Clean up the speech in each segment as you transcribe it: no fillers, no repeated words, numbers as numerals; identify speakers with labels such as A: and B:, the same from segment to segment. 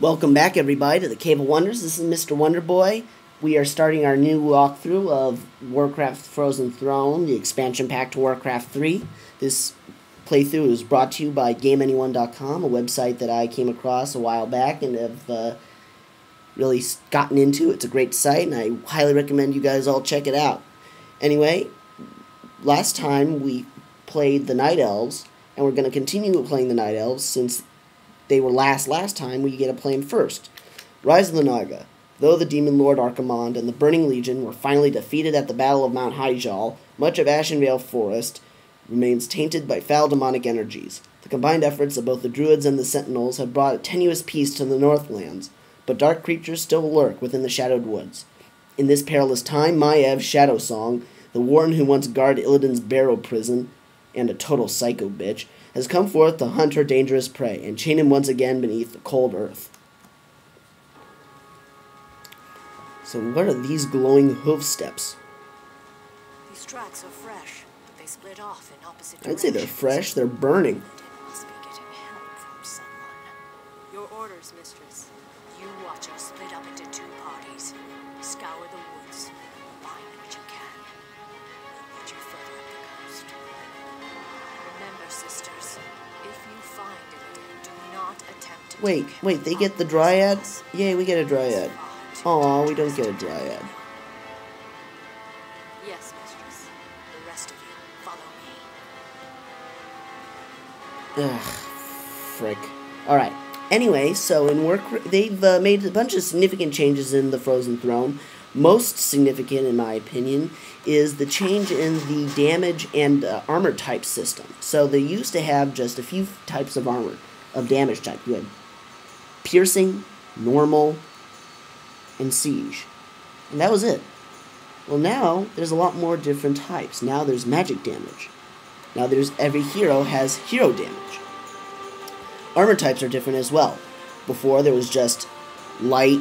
A: Welcome back, everybody, to the Cave of Wonders. This is Mr. Wonderboy. We are starting our new walkthrough of Warcraft Frozen Throne, the expansion pack to Warcraft 3. This playthrough is brought to you by GameAnyone.com, a website that I came across a while back and have really gotten into. It's a great site, and I highly recommend you guys all check it out. Anyway, last time we played the Night Elves, and we're going to continue playing the Night Elves since they were last time. We get to play them first. Rise of the Naga. Though the Demon Lord Archimonde and the Burning Legion were finally defeated at the Battle of Mount Hyjal, much of Ashenvale Forest remains tainted by foul demonic energies. The combined efforts of both the Druids and the Sentinels have brought a tenuous peace to the Northlands, but dark creatures still lurk within the shadowed woods. In this perilous time, Maiev Shadowsong, the warden who once guarded Illidan's barrow prison, and a total psycho bitch, has come forth to hunt her dangerous prey and chain him once again beneath the cold earth. So what are these glowing hoof steps?
B: These tracks are fresh, but they split off in opposite
A: I'd say they're fresh, they're burning.
B: Illidan must be getting help from someone. Your orders, mistress. You watch us split up into two parties. Scour the woods. Find what you can. We'll put you further up the coast. Remember, sisters, if you find Illidan, do not attempt to
A: Wait, they get the dryad? Yay, we get a dryad. Aw, we don't get a dryad.
B: Yes, mistress. The rest of you, follow me.
A: Ugh, frick. Alright, anyway, so in they've made a bunch of significant changes in the Frozen Throne. Most significant, in my opinion, is the change in the damage and armor type system. So they used to have just a few types of armor, of damage type. You had piercing, normal, and siege. And that was it. Well, now there's a lot more different types. Now there's magic damage. Now every hero has hero damage. Armor types are different as well. Before there was just light,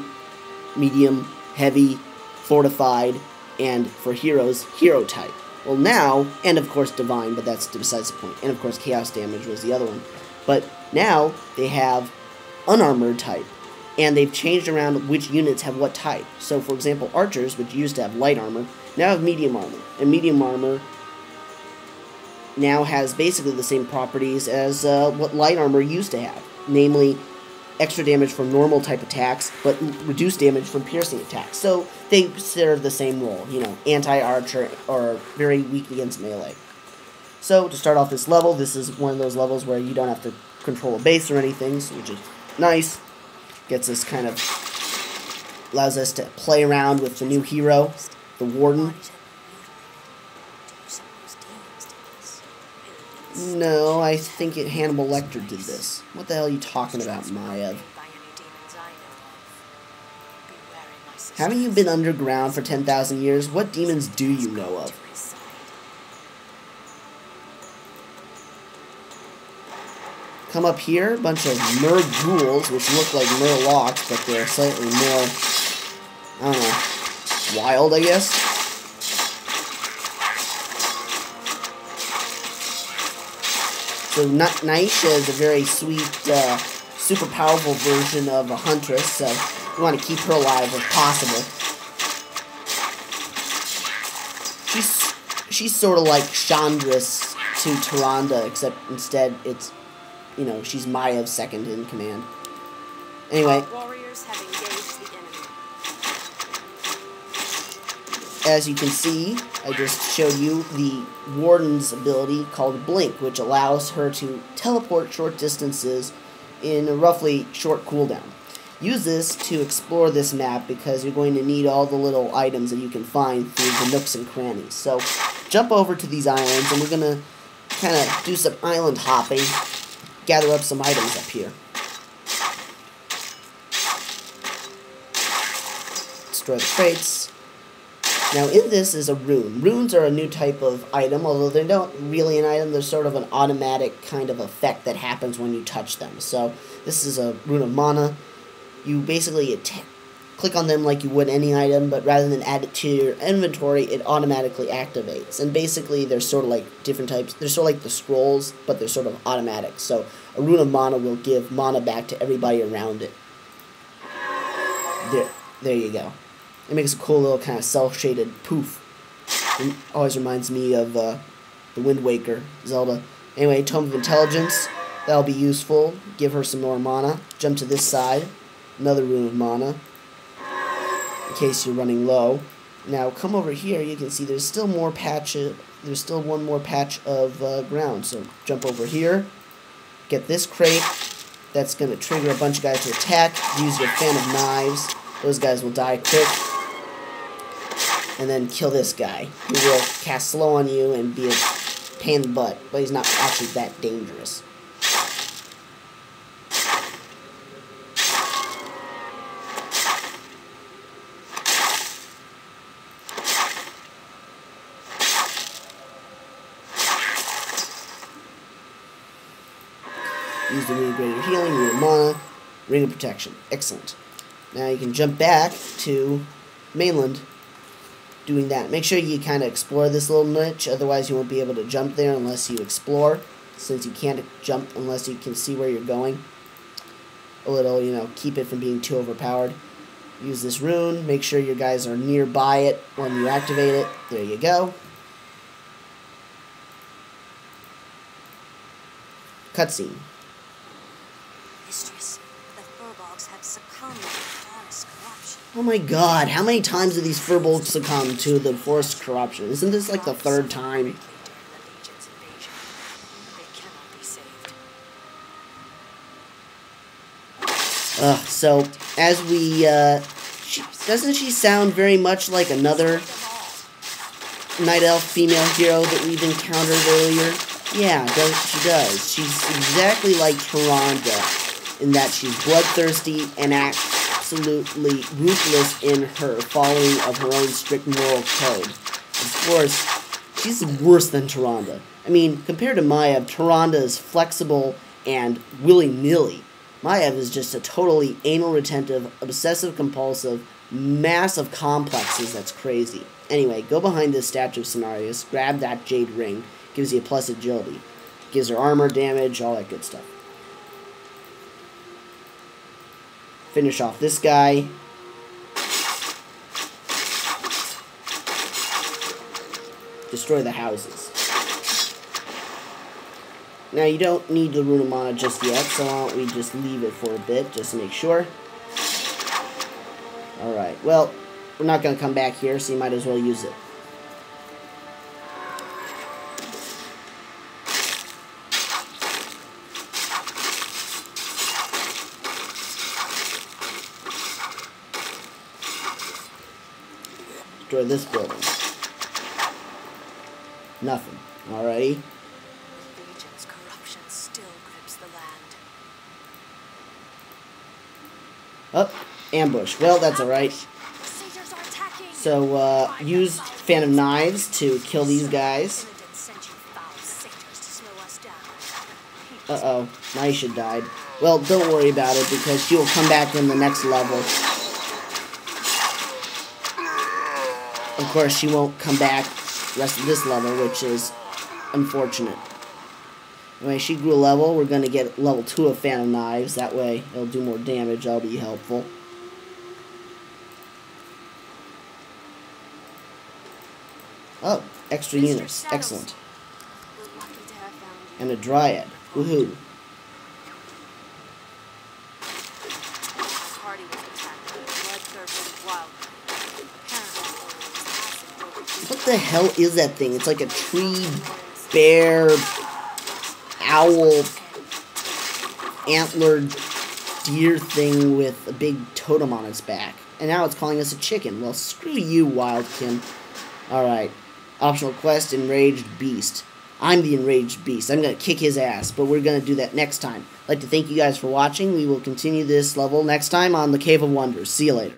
A: medium, heavy, fortified, and for heroes, hero type. Well, now, and of course divine, but that's besides the point. And of course chaos damage was the other one. But now they have unarmored type. And they've changed around which units have what type. So, for example, archers, which used to have light armor, now have medium armor. And medium armor now has basically the same properties as what light armor used to have. Namely, extra damage from normal type attacks, but reduced damage from piercing attacks. So, they serve the same role. You know, anti-archer or very weak against melee. So, to start off this level, this is one of those levels where you don't have to control a base or anything, which is nice. Gets us kind of, allows us to play around with the new hero, the warden. No, I think Hannibal Lecter did this. What the hell are you talking about, Maiev? Haven't you been underground for 10,000 years? What demons do you know of? Come up here, a bunch of mer ghouls, which look like murlocs, but they're slightly more, I don't know, wild, I guess? So Naisha is a very sweet, super powerful version of a huntress, so we want to keep her alive if possible. She's sort of like Chandris to Tyrande, except instead it's, you know, she's Maev's second in command. Anyway,
B: warriors have engaged the enemy.
A: As you can see, I just showed you the warden's ability called Blink, which allows her to teleport short distances in a roughly short cooldown. Use this to explore this map because you're going to need all the little items that you can find through the nooks and crannies. So, jump over to these islands and we're going to kind of do some island hopping. Gather up some items up here. Destroy the crates. Now in this is a rune. Runes are a new type of item, although they're not really an item, they're sort of an automatic kind of effect that happens when you touch them. So this is a rune of mana. You basically click on them like you would any item, but rather than add it to your inventory, it automatically activates. And basically, they're sort of like different types. They're sort of like the scrolls, but they're sort of automatic. So a rune of mana will give mana back to everybody around it. There you go. It makes a cool little kind of cel-shaded poof. It always reminds me of the Wind Waker Zelda. Anyway, Tome of Intelligence. That'll be useful. Give her some more mana. Jump to this side. Another Rune of Mana. In case you're running low. Now, come over here. You can see there's still more patch. There's still one more patch of ground. So, jump over here. Get this crate. That's going to trigger a bunch of guys to attack. Use your Fan of Knives. Those guys will die quick. And then kill this guy, who will cast slow on you and be a pain in the butt. But he's not actually that dangerous. Use the Ring of Greater Healing, Ring of Mana, Ring of Protection. Excellent. Now you can jump back to mainland doing that. Make sure you kind of explore this little niche, otherwise you won't be able to jump there unless you explore, since you can't jump unless you can see where you're going. A little, you know, keep it from being too overpowered. Use this rune. Make sure your guys are nearby it when you activate it. There you go. Cutscene.
B: Mistress, the furbolgs have succumbed to the forest corruption.
A: Oh my god, how many times have these furbolgs succumbed to the forest corruption? Isn't this like the third time?
B: The Legion's invasion. They cannot be saved.
A: Ugh, so, as we, doesn't she sound very much like another Night Elf female hero that we've encountered earlier? Yeah, she does. She's exactly like Tyrande, in that she's bloodthirsty and absolutely ruthless in her following of her own strict moral code. Of course, she's worse than Tyrande. I mean, compared to Maiev, Tyrande is flexible and willy-nilly. Maiev is just a totally anal-retentive, obsessive-compulsive mass of complexes that's crazy. Anyway, go behind this statue of Cenarius, grab that jade ring, gives you a plus agility. Gives her armor, damage, all that good stuff. Finish off this guy. Destroy the houses. Now you don't need the Rune of Mana just yet, so why don't we just leave it for a bit, just to make sure. Alright, well, we're not going to come back here, so you might as well use it. Destroy this building. Nothing. Alrighty.
B: The Legion's corruption still grips the land.
A: Oh, ambush. Well, that's alright.
B: Satyrs are attacking.
A: So, use Fan of Knives to kill these guys.
B: Illidan sent you foul satyrs to slow us down.
A: Uh-oh. Maisha died. Well, don't worry about it, because she will come back in the next level. Of course, she won't come back the rest of this level, which is unfortunate. Anyway, she grew a level. We're going to get level 2 of Fan of Knives. That way, it'll do more damage. That'll be helpful. Oh, extra units. Excellent.
B: We're lucky to have found you.
A: And a Dryad. Woohoo.
B: The party was attacked by a bloodthirsty Wildkin. Apparently,
A: What the hell is that thing? It's like a tree, bear, owl, antlered deer thing with a big totem on its back. And now it's calling us a chicken. Well, screw you, Wildkin. Alright. Optional quest, Enraged Beast. I'm the Enraged Beast. I'm going to kick his ass, but we're going to do that next time. I'd like to thank you guys for watching. We will continue this level next time on the Cave of Wonders. See you later.